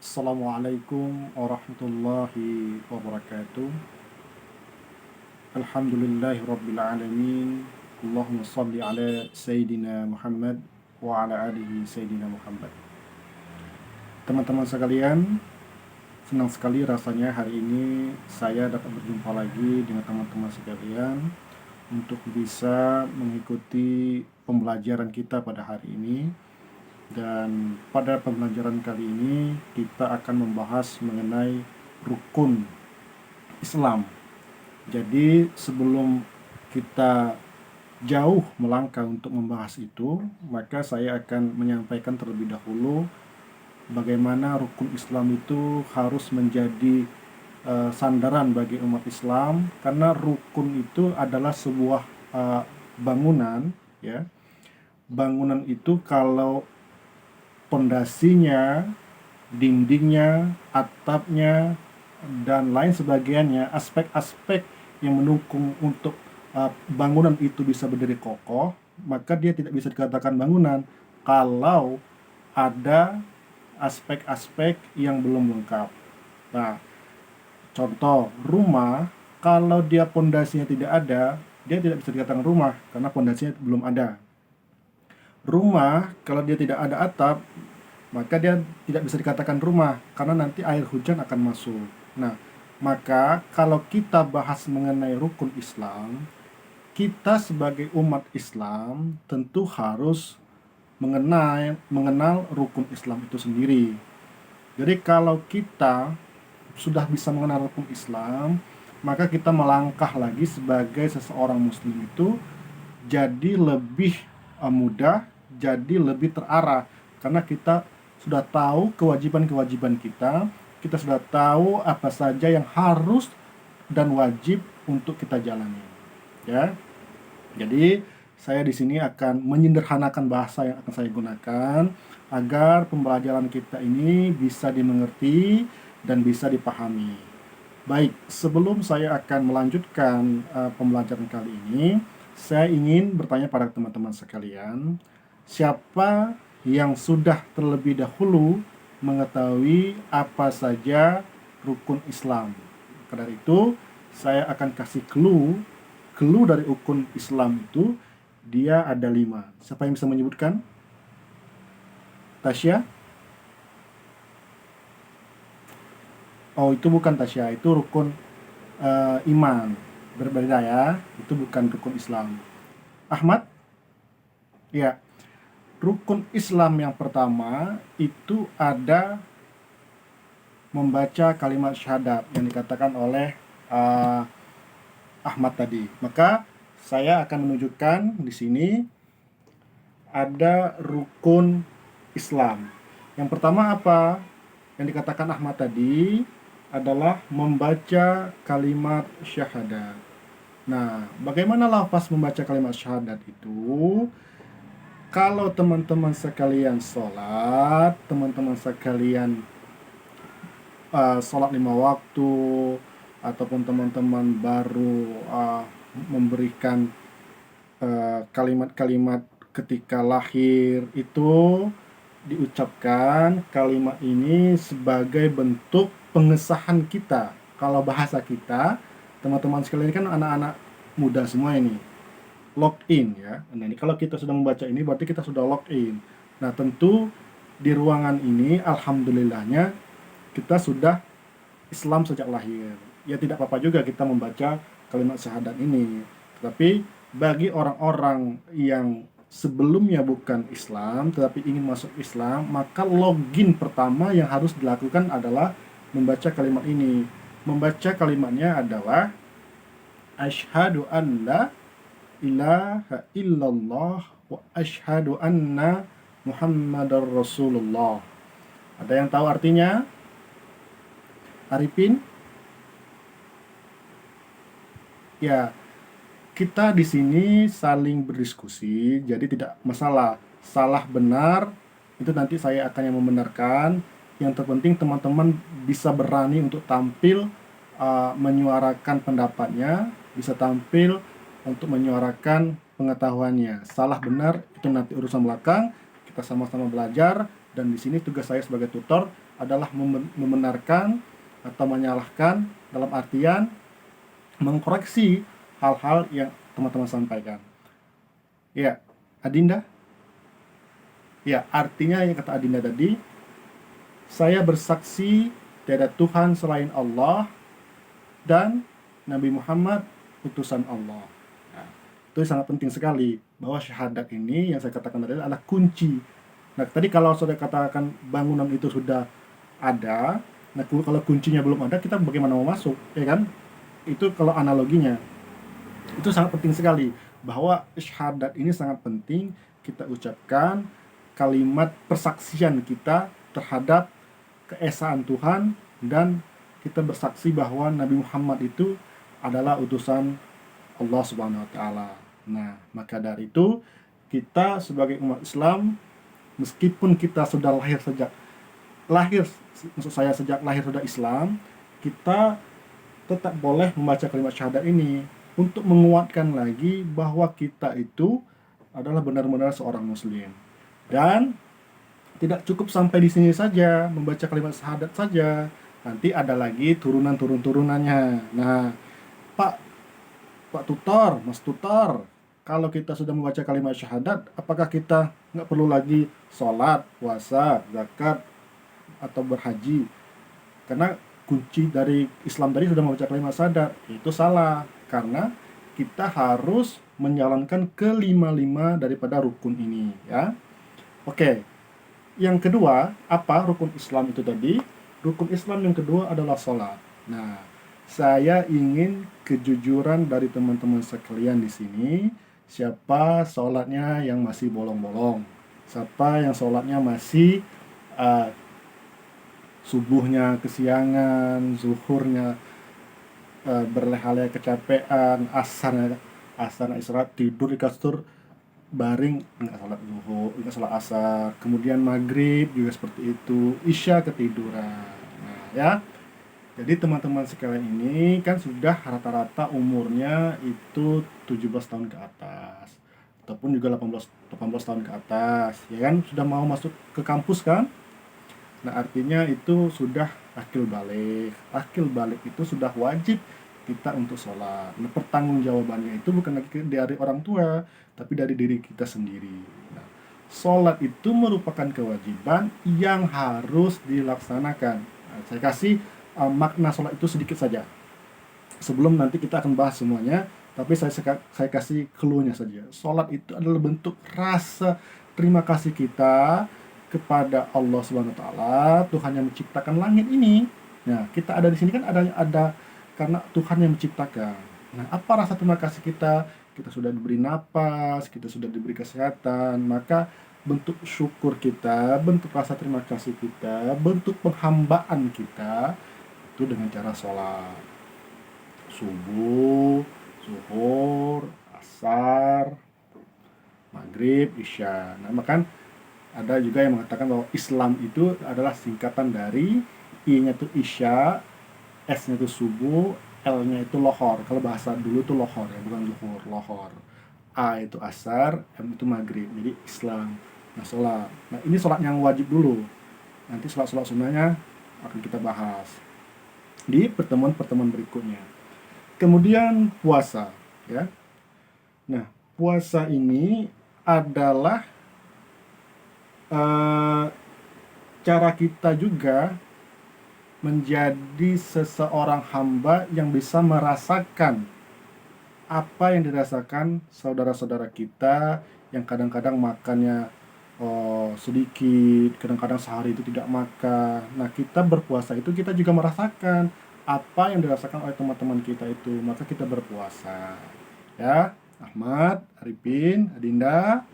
Assalamualaikum warahmatullahi wabarakatuh. Alhamdulillahi rabbil alamin. Allahumma salli ala Sayyidina Muhammad wa ala alihi Sayyidina Muhammad. Teman-teman sekalian, senang sekali rasanya hari ini saya dapat berjumpa lagi dengan teman-teman sekalian untuk bisa mengikuti pembelajaran kita pada hari ini. Dan pada pembelajaran kali ini kita akan membahas mengenai rukun Islam. Jadi sebelum kita jauh melangkah untuk membahas itu, maka saya akan menyampaikan terlebih dahulu bagaimana rukun Islam itu harus menjadi sandaran bagi umat Islam, karena rukun itu adalah sebuah bangunan, ya. Bangunan itu kalau pondasinya, dindingnya, atapnya, dan lain sebagainya, aspek-aspek yang mendukung untuk bangunan itu bisa berdiri kokoh, maka dia tidak bisa dikatakan bangunan kalau ada aspek-aspek yang belum lengkap. Nah, contoh rumah, kalau dia pondasinya tidak ada, dia tidak bisa dikatakan rumah karena pondasinya belum ada. Rumah, kalau dia tidak ada atap, maka dia tidak bisa dikatakan rumah, karena nanti air hujan akan masuk. Nah, maka kalau kita bahas mengenai rukun Islam, kita sebagai umat Islam tentu harus mengenal rukun Islam itu sendiri. Jadi kalau kita sudah bisa mengenal rukun Islam, maka kita melangkah lagi sebagai seseorang muslim itu jadi lebih mudah, jadi lebih terarah, karena kita sudah tahu kewajiban-kewajiban kita sudah tahu apa saja yang harus dan wajib untuk kita jalani, ya. Jadi saya di sini akan menyederhanakan bahasa yang akan saya gunakan agar pembelajaran kita ini bisa dimengerti dan bisa dipahami. Baik, sebelum saya akan melanjutkan pembelajaran kali ini, saya ingin bertanya pada teman-teman sekalian, siapa yang sudah terlebih dahulu mengetahui apa saja rukun Islam? Karena itu, saya akan kasih clue dari rukun Islam itu, dia ada 5. Siapa yang bisa menyebutkan? Tasya? Oh, itu bukan Tasya, itu rukun iman. Berbeda ya, itu bukan rukun Islam. Ahmad? Ya. Rukun Islam yang pertama itu ada membaca kalimat syahadat yang dikatakan oleh Ahmad tadi. Maka saya akan menunjukkan di sini ada rukun Islam. Yang pertama apa? Yang dikatakan Ahmad tadi adalah membaca kalimat syahadat. Nah, bagaimana lafaz membaca kalimat syahadat itu? Kalau teman-teman sekalian sholat, teman-teman sekalian sholat 5 waktu, ataupun teman-teman baru memberikan kalimat-kalimat ketika lahir, itu diucapkan kalimat ini sebagai bentuk pengesahan kita. Kalau bahasa kita, teman-teman sekalian kan anak-anak muda semua ini, log in ya. Nah, ini kalau kita sudah membaca ini berarti kita sudah log in. Nah, tentu di ruangan ini alhamdulillahnya kita sudah Islam sejak lahir. Ya tidak apa-apa juga kita membaca kalimat syahadat ini. Tetapi bagi orang-orang yang sebelumnya bukan Islam tetapi ingin masuk Islam, maka login pertama yang harus dilakukan adalah membaca kalimat ini. Membaca kalimatnya adalah asyhadu an la ilaha illallah wa asyhadu anna Muhammadar Rasulullah. Ada yang tahu artinya? Arifin? Ya, kita di sini saling berdiskusi, jadi tidak masalah salah benar, itu nanti saya akan yang membenarkan. Yang terpenting teman-teman bisa berani untuk tampil menyuarakan pendapatnya, bisa tampil untuk menyuarakan pengetahuannya. Salah benar itu nanti urusan belakang, kita sama-sama belajar Dan di sini tugas saya sebagai tutor adalah membenarkan atau menyalahkan, dalam artian mengkoreksi hal-hal yang teman-teman sampaikan. Ya, Adinda? Ya, artinya yang kata Adinda tadi, saya bersaksi tiada Tuhan selain Allah dan Nabi Muhammad utusan Allah. Nah, itu sangat penting sekali bahwa syahadat ini yang saya katakan tadi adalah kunci. Nah, tadi kalau sudah katakan bangunan itu sudah ada, nah kalau kuncinya belum ada, kita bagaimana mau masuk, ya kan? Itu kalau analoginya. Itu sangat penting sekali bahwa syahadat ini sangat penting kita ucapkan kalimat persaksian kita terhadap keesaan Tuhan, dan kita bersaksi bahwa Nabi Muhammad itu adalah utusan Allah Subhanahu wa taala. Nah, maka dari itu kita sebagai umat Islam, meskipun kita sudah sejak lahir sudah Islam, kita tetap boleh membaca kalimat syahadat ini untuk menguatkan lagi bahwa kita itu adalah benar-benar seorang muslim. Dan tidak cukup sampai di sini saja membaca kalimat syahadat saja. Nanti ada lagi turunannya. Nah, Pak Tutor, Mas Tutor, kalau kita sudah membaca kalimat syahadat, apakah kita nggak perlu lagi sholat, puasa, zakat, atau berhaji? Karena kunci dari Islam tadi sudah membaca kalimat syahadat. Itu salah, karena kita harus menjalankan kelima-lima daripada rukun ini, ya. Oke. Yang kedua, apa rukun Islam itu tadi? Rukun Islam yang kedua adalah sholat. Nah, saya ingin kejujuran dari teman-teman sekalian di sini. Siapa sholatnya yang masih bolong-bolong? Siapa yang sholatnya masih subuhnya kesiangan, zuhurnya berleha-leha kecapean, asarnya istirahat, tidur di kasur, baring, nggak sholat zuhur, nggak sholat asar, kemudian maghrib juga seperti itu, isya ketiduran. Nah, ya, jadi teman-teman sekalian ini kan sudah rata-rata umurnya itu 17 tahun ke atas, ataupun juga 18 tahun ke atas, ya kan, sudah mau masuk ke kampus kan. Nah, artinya itu sudah akil balik. Akil balik itu sudah wajib kita untuk sholat. Nah, pertanggungjawabannya itu bukan lagi dari orang tua, tapi dari diri kita sendiri. Nah, sholat itu merupakan kewajiban yang harus dilaksanakan. Nah, saya kasih makna sholat itu sedikit saja. Sebelum nanti kita akan bahas semuanya, tapi saya kasih clue-nya saja. Sholat itu adalah bentuk rasa terima kasih kita kepada Allah Subhanahu wa taala, Tuhan yang menciptakan langit ini. Nah, kita ada di sini kan ada karena Tuhan yang menciptakan. Nah, apa rasa terima kasih kita? Kita sudah diberi napas, kita sudah diberi kesehatan, maka bentuk syukur kita, bentuk rasa terima kasih kita, bentuk penghambaan kita itu dengan cara sholat. Subuh, zuhur, asar, maghrib, isya. Nah, maka ada juga yang mengatakan bahwa Islam itu adalah singkatan dari I-nya itu isya, S-nya itu subuh, L-nya itu lohor. Kalau bahasa dulu itu lohor ya, bukan zuhur, lohor. A itu asar, M itu maghrib. Jadi Islam. Nah, sholat. Nah, ini sholat yang wajib dulu. Nanti sholat-sholat sunnahnya akan kita bahas di pertemuan-pertemuan berikutnya. Kemudian puasa, ya. Nah, puasa ini adalah cara kita juga menjadi seseorang hamba yang bisa merasakan apa yang dirasakan saudara-saudara kita yang kadang-kadang makannya sedikit, kadang-kadang sehari itu tidak makan. Nah, kita berpuasa itu kita juga merasakan apa yang dirasakan oleh teman-teman kita itu, maka kita berpuasa. Ya, Ahmad, Arifin, Adinda,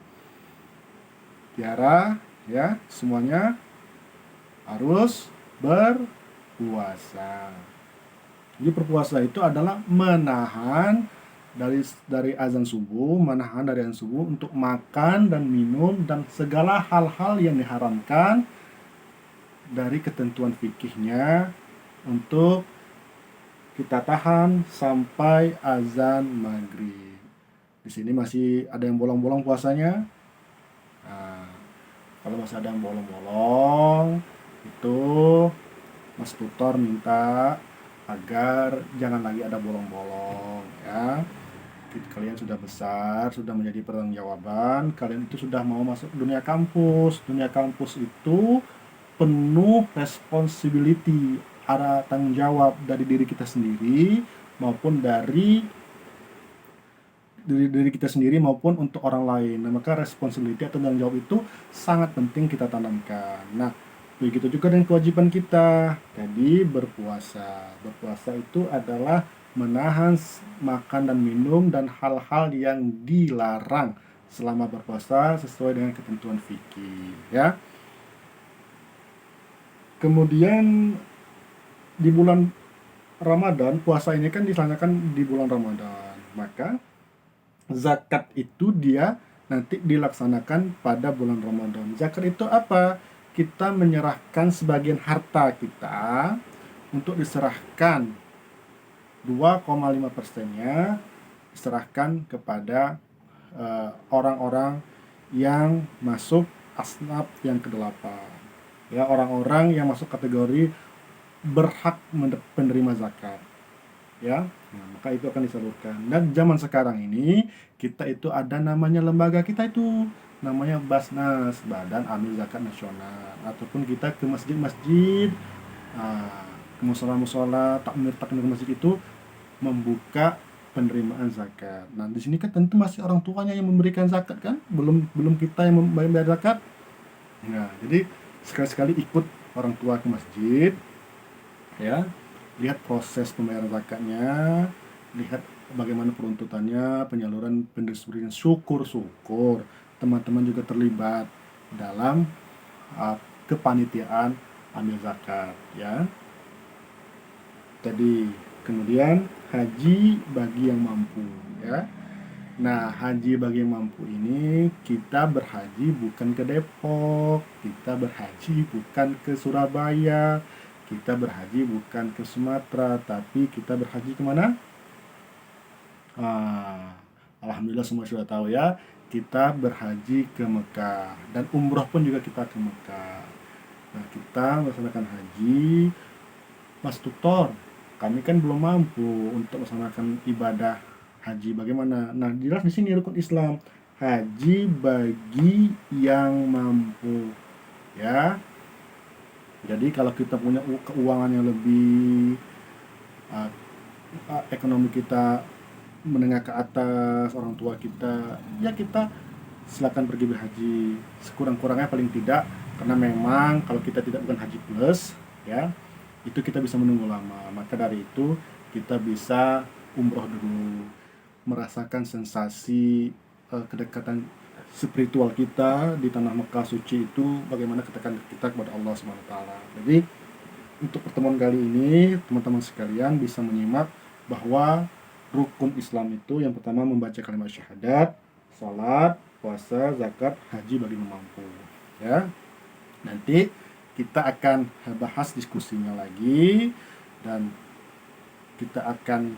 Tiara, ya, semuanya harus berpuasa. Jadi berpuasa itu adalah menahan dari azan subuh, menahan dari azan subuh untuk makan dan minum dan segala hal-hal yang diharamkan dari ketentuan fikihnya untuk kita tahan sampai azan maghrib. Di sini masih ada yang bolong-bolong puasanya. Nah, Kalau masih ada yang bolong-bolong, itu Mas tutor minta agar jangan lagi ada bolong-bolong ya. Kalian sudah besar, sudah menjadi pertanggungjawaban, kalian itu sudah mau masuk dunia kampus. Dunia kampus itu penuh responsibility, ada tanggung jawab dari diri kita sendiri maupun dari kita sendiri maupun untuk orang lain. Nah, maka responsibility atau tanggung jawab itu sangat penting kita tanamkan. Nah, begitu juga dengan kewajiban kita. Jadi berpuasa. Berpuasa itu adalah menahan makan dan minum dan hal-hal yang dilarang selama berpuasa sesuai dengan ketentuan fikih, ya. Kemudian di bulan Ramadan, puasa ini kan dilaksanakan di bulan Ramadan. Maka zakat itu dia nanti dilaksanakan pada bulan Ramadan. Zakat itu apa? Kita menyerahkan sebagian harta kita untuk diserahkan 2,5%-nya diserahkan kepada orang-orang yang masuk asnaf yang ke-8. Ya, orang-orang yang masuk kategori berhak menerima zakat. Ya, nah, maka itu akan disalurkan. Dan zaman sekarang ini kita itu ada namanya lembaga kita itu namanya Basnas, Badan Amil Zakat Nasional, ataupun kita ke masjid-masjid, ke musola-musola, takmir masjid itu membuka penerimaan zakat. Nah, di sini kan tentu masih orang tuanya yang memberikan zakat kan, belum belum kita yang membayar zakat. Nah, jadi sekali-sekali ikut orang tua ke masjid, ya, lihat proses pembayaran zakatnya, lihat bagaimana peruntutannya, penyaluran, pendistribusian. Syukur-syukur teman-teman juga terlibat dalam kepanitiaan ambil zakat, ya. Jadi kemudian haji bagi yang mampu, ya. Nah, haji bagi yang mampu ini kita berhaji bukan ke Depok, kita berhaji bukan ke Surabaya, kita berhaji bukan ke Sumatera, tapi kita berhaji kemana? Alhamdulillah semua sudah tahu ya, kita berhaji ke Mekah dan umroh pun juga kita ke Mekah. Nah, kita melaksanakan haji. Mas tutor, kami kan belum mampu untuk melaksanakan ibadah haji. Bagaimana? Nah, jelas di sini rukun Islam. Haji bagi yang mampu, ya. Jadi kalau kita punya keuangan yang lebih, uh, ekonomi kita menengah ke atas, orang tua kita, ya kita silakan pergi berhaji. Sekurang-kurangnya paling tidak, karena memang kalau kita tidak bukan haji plus, ya, itu kita bisa menunggu lama. Maka dari itu kita bisa umroh dulu, merasakan sensasi kedekatan spiritual kita di tanah Mekah suci itu, bagaimana kedekatan kita kepada Allah Subhanahu wa taala. Jadi untuk pertemuan kali ini teman-teman sekalian bisa menyimak bahwa rukun Islam itu yang pertama membaca kalimat syahadat, salat, puasa, zakat, haji bagi yang mampu, ya. Nanti kita akan bahas diskusinya lagi dan kita akan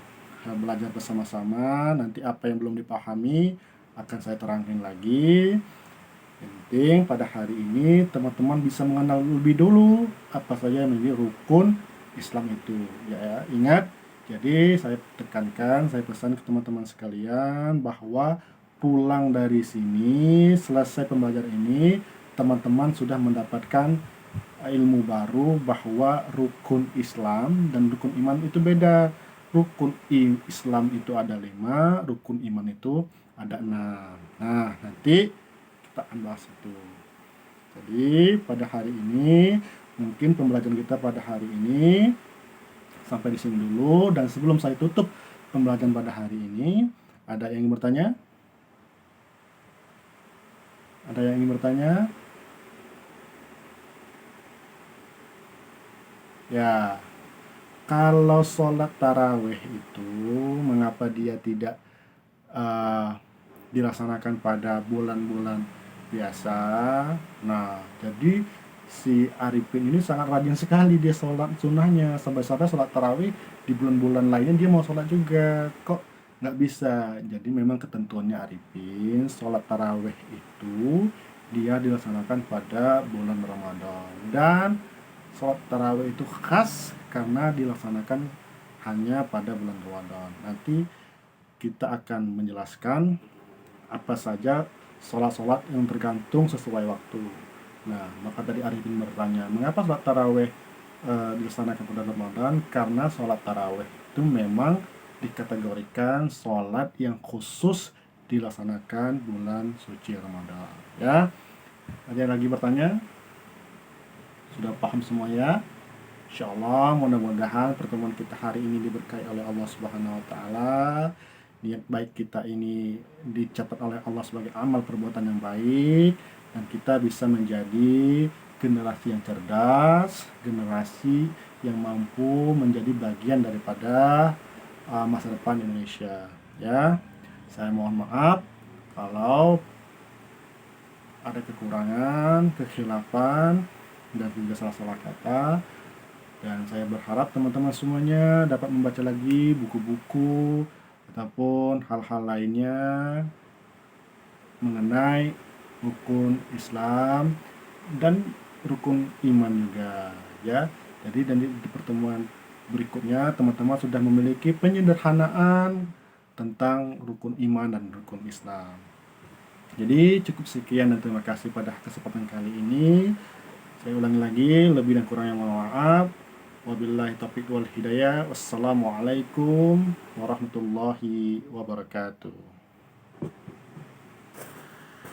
belajar bersama-sama. Nanti apa yang belum dipahami akan saya terangkan lagi. Yang penting pada hari ini teman-teman bisa mengenal lebih dulu apa saja yang menjadi rukun Islam itu. Ya, ingat, jadi saya tekankan, saya pesan ke teman-teman sekalian bahwa pulang dari sini, selesai pembelajaran ini, teman-teman sudah mendapatkan ilmu baru bahwa rukun Islam dan rukun iman itu beda. Rukun Islam itu ada 5, rukun iman itu ada 6. Nah, nanti kita akan bahas itu. Jadi pada hari ini mungkin pembelajaran kita pada hari ini sampai di sini dulu. Dan sebelum saya tutup pembelajaran pada hari ini, ada yang ingin bertanya? Ada yang ingin bertanya? Ya, kalau sholat tarawih itu mengapa dia tidak dilaksanakan pada bulan-bulan biasa? Nah, jadi si Arifin ini sangat rajin sekali dia sholat sunnahnya, sampai-sampai sholat tarawih di bulan-bulan lainnya dia mau sholat juga. Kok nggak bisa? Jadi memang ketentuannya Arifin, sholat tarawih itu dia dilaksanakan pada bulan Ramadan. Dan sholat tarawih itu khas karena dilaksanakan hanya pada bulan Ramadan. Nanti kita akan menjelaskan apa saja sholat-sholat yang tergantung sesuai waktu. Nah, maka tadi Arifin bertanya, mengapa sholat tarawih dilaksanakan pada Ramadan? Karena sholat tarawih itu memang dikategorikan sholat yang khusus dilaksanakan bulan suci Ramadan. Ya, ada yang lagi bertanya? Sudah paham semua ya? Insya Allah mudah-mudahan pertemuan kita hari ini diberkahi oleh Allah Subhanahu Wa Taala. Niat baik kita ini dicatat oleh Allah sebagai amal perbuatan yang baik, dan kita bisa menjadi generasi yang cerdas, generasi yang mampu menjadi bagian daripada masa depan Indonesia. Ya, saya mohon maaf kalau ada kekurangan, kekhilafan, dan juga salah-salah kata. Dan saya berharap teman-teman semuanya dapat membaca lagi buku-buku ataupun hal-hal lainnya mengenai rukun Islam dan rukun iman juga, ya. Jadi di pertemuan berikutnya teman-teman sudah memiliki penyederhanaan tentang rukun iman dan rukun Islam. Jadi cukup sekian dan terima kasih pada kesempatan kali ini. Saya ulangi lagi, lebih dan kurangnya mohon maaf. Wabillahi taufiq wal hidayah. Wassalamualaikum warahmatullahi wabarakatuh.